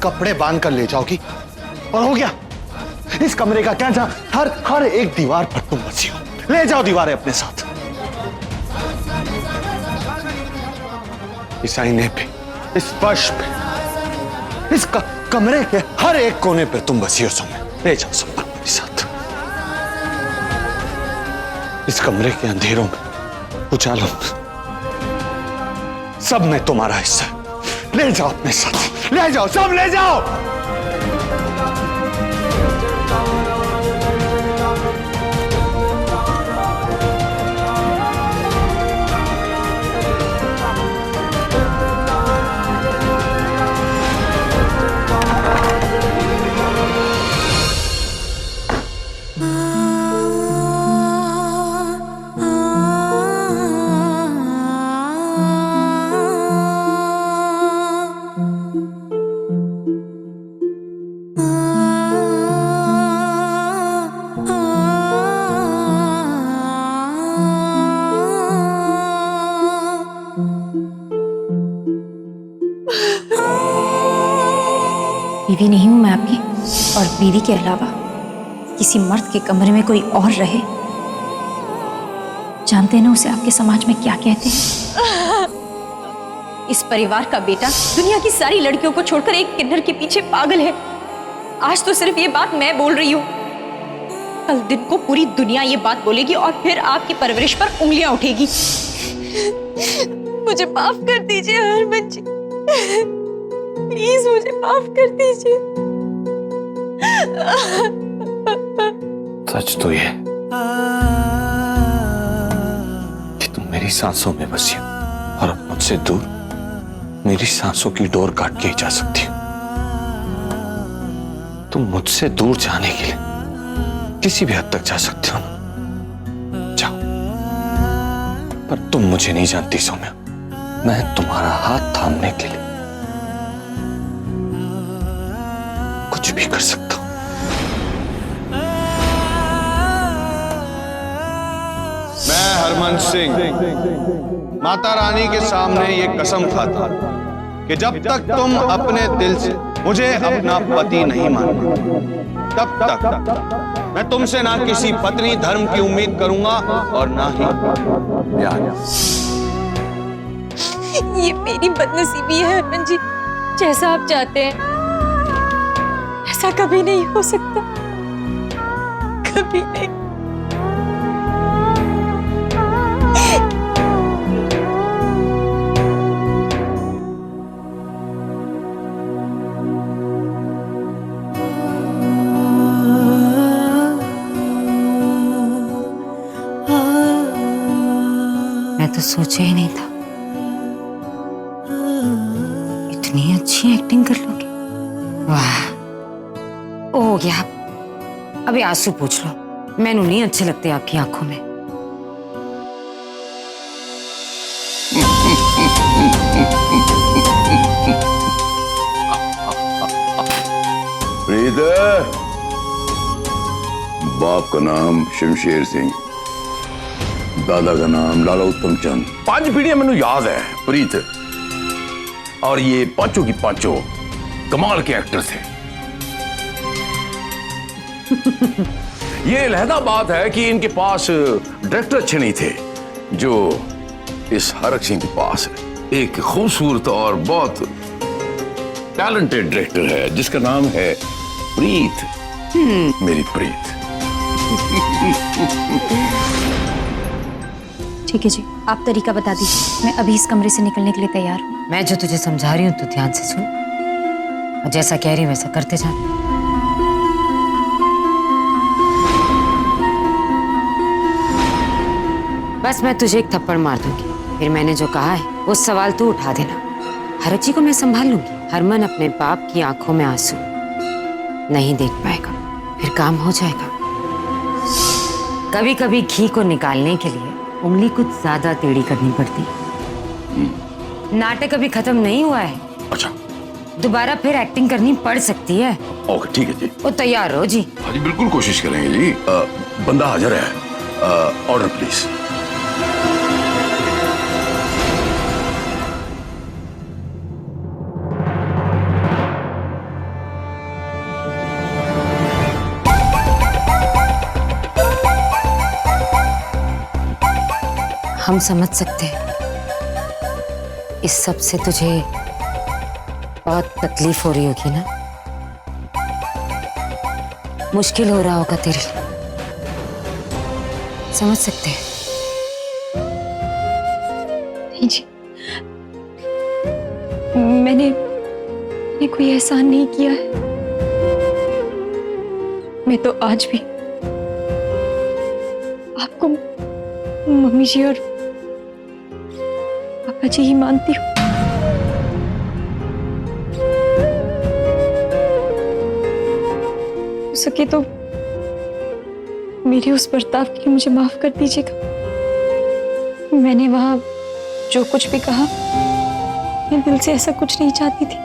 कपड़े बांध कर ले जाओगी और हो गया। इस कमरे का क्या, जहां हर एक दीवार पर तुम बसी हो। ले जाओ दीवारें अपने साथ। इस आईने पे, इस फर्श पे, इस कमरे के हर एक कोने पे तुम बसी हो सोम्या। ले जाओ सब अपने साथ। इस कमरे के अंधेरों में, उजालों में, सब में तुम्हारा हिस्सा है। ले जाओ अपने साथ, ले जाओ, सब ले जाओ। बीवी नहीं हूं मैं आपकी, और बीवी के अलावा किसी मर्द के कमरे में कोई और रहे, जानते हैं ना उसे आपके समाज में क्या कहते हैं? इस परिवार का बेटा दुनिया की सारी लड़कियों को छोड़कर एक किन्नर के पीछे पागल है। आज तो सिर्फ ये बात मैं बोल रही हूँ, कल दिन को पूरी दुनिया ये बात बोलेगी और फिर आपकी परवरिश पर उंगलियां उठेगी। मुझे माफ कर दीजिए हरमन जी, प्लीज मुझे माफ कर दीजिए। सच तो ये कि तुम मेरी सांसों में बसी हो और अब मुझसे दूर मेरी सांसों की डोर काट के ही जा सकती हो। तुम मुझसे दूर जाने के लिए किसी भी हद तक जा सकते हो ना, जाओ। पर तुम मुझे नहीं जानती सोम्या, मैं तुम्हारा हाथ थामने के लिए कुछ भी कर सकता हूं। मैं हरमन सिंह माता रानी के सामने ये कसम खाता हूं कि जब तक तुम अपने दिल से मुझे अपना पति नहीं मानोगे, तब तक मैं तुमसे ना किसी पत्नी धर्म की उम्मीद करूंगा और ना ही प्यार। ये मेरी बदनसीबी है हरमन जी, जैसा आप चाहते हैं ऐसा कभी नहीं हो सकता, कभी नहीं। मैं तो सोचा ही नहीं था इतनी अच्छी एक्टिंग कर लोगे। वाह, हो गया। अभी आंसू पूछ लो, मैनू नहीं अच्छे लगते आपकी आंखों में। प्रीत, बाप का नाम शमशेर सिंह, दादा का नाम लाला उत्तम चंद। 5 पीढ़ियां मैंने याद है प्रीत, और ये पांचों की पांचों कमाल के एक्टर थे। ये अलहदा बात है कि इनके पास डायरेक्टर अच्छे नहीं थे, जो इस हरक सिंह के पास है। एक खूबसूरत और बहुत टैलेंटेड डायरेक्टर है जिसका नाम है प्रीत। मेरी प्रीत। ठीक है जी, आप तरीका बता दीजिए, मैं अभी इस कमरे से निकलने के लिए तैयार हूँ। मैं जो तुझे समझा रही हूँ तो ध्यान से सुन, और जैसा कह रही हूँ वैसा करते जा। बस मैं तुझे एक थप्पड़ मार दूंगी, फिर मैंने जो कहा है वो सवाल तू उठा देना। हरक जी को मैं संभाल लूंगी। हरमन अपने बाप की आंखों में आंसू नहीं देख पाएगा, फिर काम हो जाएगा। कभी कभी घी को निकालने के लिए उंगली कुछ ज्यादा टेढ़ी करनी पड़ती है। नाटक अभी खत्म नहीं हुआ है। अच्छा, दोबारा फिर एक्टिंग करनी पड़ सकती है। ओके, ठीक है जी। वो तैयार हो जी। हाँ जी, बिल्कुल कोशिश करेंगे जी। बंदा हाजिर है। Order please. हम समझ सकते हैं इस सब से तुझे बहुत तकलीफ हो रही होगी ना, मुश्किल हो रहा होगा तेरे लिए, समझ सकते हैं। नहीं जी, मैंने कोई एहसान नहीं किया है। मैं तो आज भी आपको मम्मी जी और पापा जी ही मानती हूँ। हो सके तो मेरे उस बर्ताव के लिए मुझे माफ कर दीजिएगा। मैंने वहां जो कुछ भी कहा, मैं दिल से ऐसा कुछ नहीं चाहती थी।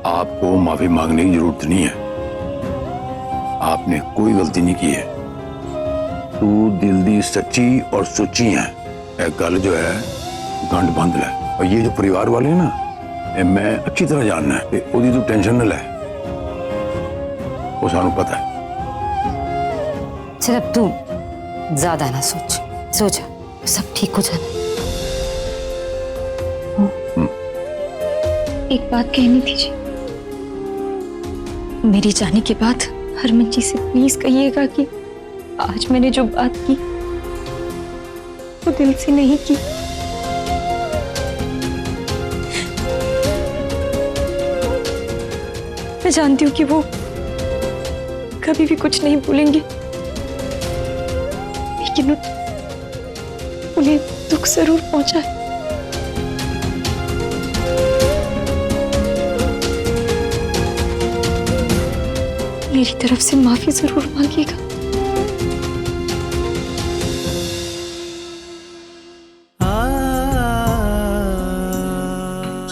आपको माफी मांगने की जरूरत नहीं है, आपने कोई गलती नहीं की है। तू दिल दी सच्ची और सुच्ची है, एक गल जो है गंढ बंद है। और ये जो परिवार वाले हैं ना, ये मैं अच्छी तरह जानना है, ओदी तू टेंशन न ले, वो सानू पता है। चल अब तू ज्यादा ना सोच, सो जा, सब ठीक हो जाना। एक बात कहनी थी जी, मेरी जाने के बाद हरमन जी से प्लीज कहिएगा कि आज मैंने जो बात की वो दिल से नहीं की। मैं जानती हूँ कि वो कभी भी कुछ नहीं भूलेंगे, लेकिन उन्हें दुख जरूर पहुंचा है। मेरी तरफ से माफी जरूर मांगिएगा।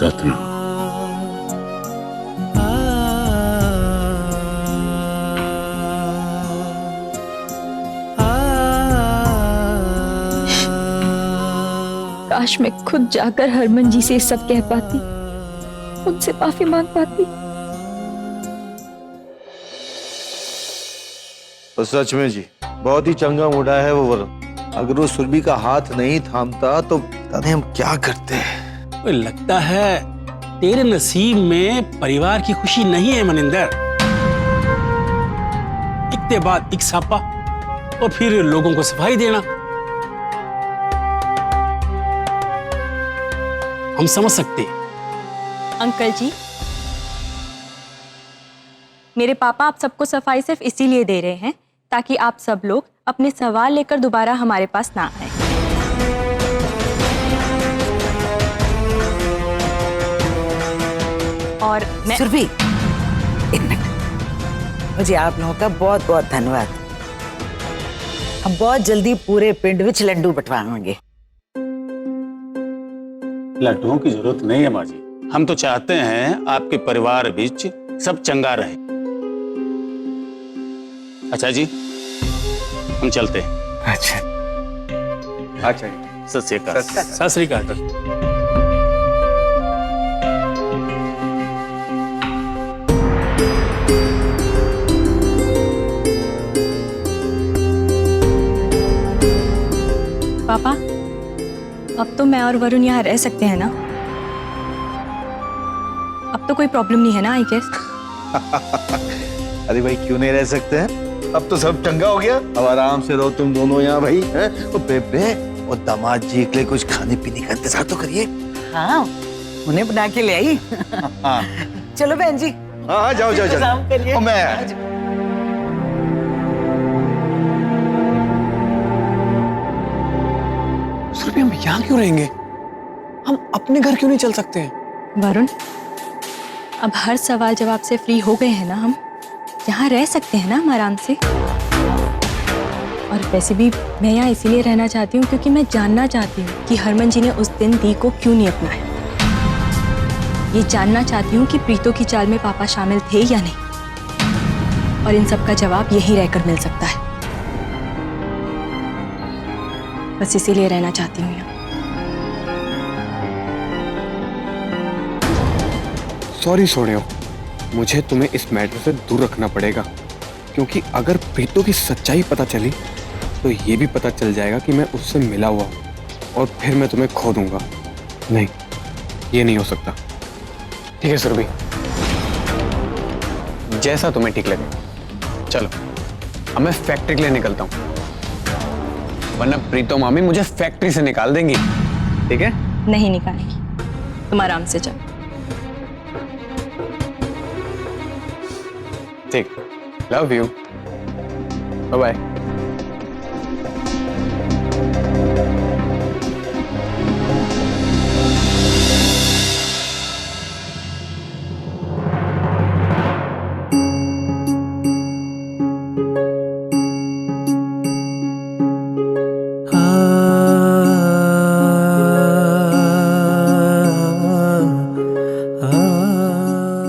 सतना, काश मैं खुद जाकर हरमन जी से सब कह पाती, उनसे माफी मांग पाती। तो सच में जी बहुत ही चंगा मुंडा है वो वरुण। अगर वो सुरभि का हाथ नहीं थामता तो पता नहीं हम क्या करते हैं। मुझे लगता है तेरे नसीब में परिवार की खुशी नहीं है मनिंदर। एक के बाद एक सापा और फिर लोगों को सफाई देना। हम समझ सकते। अंकल जी, मेरे पापा आप सबको सफाई सिर्फ इसीलिए दे रहे हैं ताकि आप सब लोग अपने सवाल लेकर दोबारा हमारे पास ना आए। और मैं सुरभि, एक मिनट, मुझे आप लोगों का बहुत बहुत धन्यवाद। हम बहुत जल्दी पूरे पिंड विच लड्डू बंटवाएंगे। लड्डुओं की जरूरत नहीं है माँ जी, हम तो चाहते हैं आपके परिवार बीच सब चंगा रहे। अच्छा जी, हम चलते हैं। अच्छा अच्छा, सत श्री अकाल। सत श्री अकाल। पापा, अब तो मैं और वरुण यहाँ रह सकते हैं ना? अब तो कोई प्रॉब्लम नहीं है ना, आई गेस। अरे भाई क्यों नहीं रह सकते हैं? अब तो सब चंगा हो गया, अब आराम से रहो तुम दोनों यहाँ भाई। हैं? ओ बेबे, और दामाद जी के लिए कुछ खाने पीने का इंतजार तो करिए। हाँ, उन्हें बना के ले आई। हाँ चलो बहन जी। हाँ, जाओ जाओ इंतजाम करिए। जाओ। मैं सुरभि, हम यहाँ क्यों रहेंगे? हम अपने घर क्यों नहीं चल सकते हैं? वरुण, अब हर सवाल जवाब से फ्री हो गए हैं ना, हम यहाँ रह सकते हैं ना हम आराम से। और वैसे भी मैं यहाँ इसीलिए रहना चाहती हूँ क्योंकि मैं जानना चाहती हूँ कि हरमन जी ने उस दिन दी को क्यों नहीं अपनाया। ये जानना चाहती हूँ कि प्रीतो की चाल में पापा शामिल थे या नहीं, और इन सब का जवाब यहीं रहकर मिल सकता है। बस इसीलिए रहना चाहती हूँ यहाँ। सॉरी सोनियो, मुझे तुम्हें इस मैटर से दूर रखना पड़ेगा, क्योंकि अगर प्रीतो की सच्चाई पता चली तो ये भी पता चल जाएगा कि मैं उससे मिला हुआ हूँ और फिर मैं तुम्हें खो दूंगा। नहीं, ये नहीं हो सकता। ठीक है सुरभि, जैसा तुम्हें ठीक लगे। चलो अब मैं फैक्ट्री के लिए निकलता हूँ, वरना प्रीतो मामी मुझे फैक्ट्री से निकाल देंगी। ठीक है? नहीं निकालेगी, तुम आराम से जाओ। ठीक, लव यू, बाय बाय।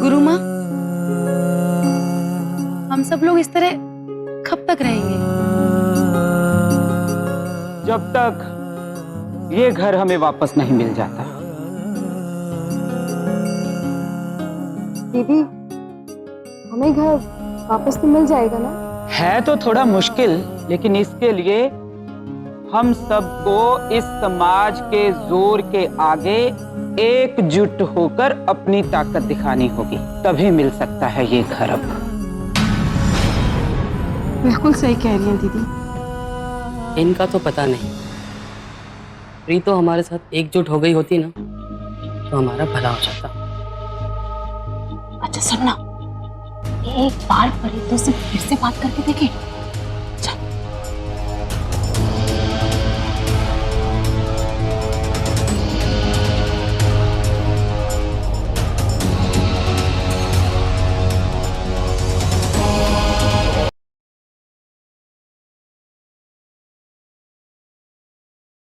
गुरु माँ, हम सब लोग इस तरह कब तक रहेंगे? जब तक ये घर हमें वापस नहीं मिल जाता। दीदी, हमें घर वापस तो मिल जाएगा ना? है तो थोड़ा मुश्किल, लेकिन इसके लिए हम सबको इस समाज के जोर के आगे एकजुट होकर अपनी ताकत दिखानी होगी, तभी मिल सकता है ये घर अब। बिल्कुल सही कह रही हैं दीदी। इनका तो पता नहीं, प्रीतो हमारे साथ एकजुट हो गई होती ना तो हमारा भला हो जाता। अच्छा सुनना, एक बार प्रीतो से फिर से बात करके देखें।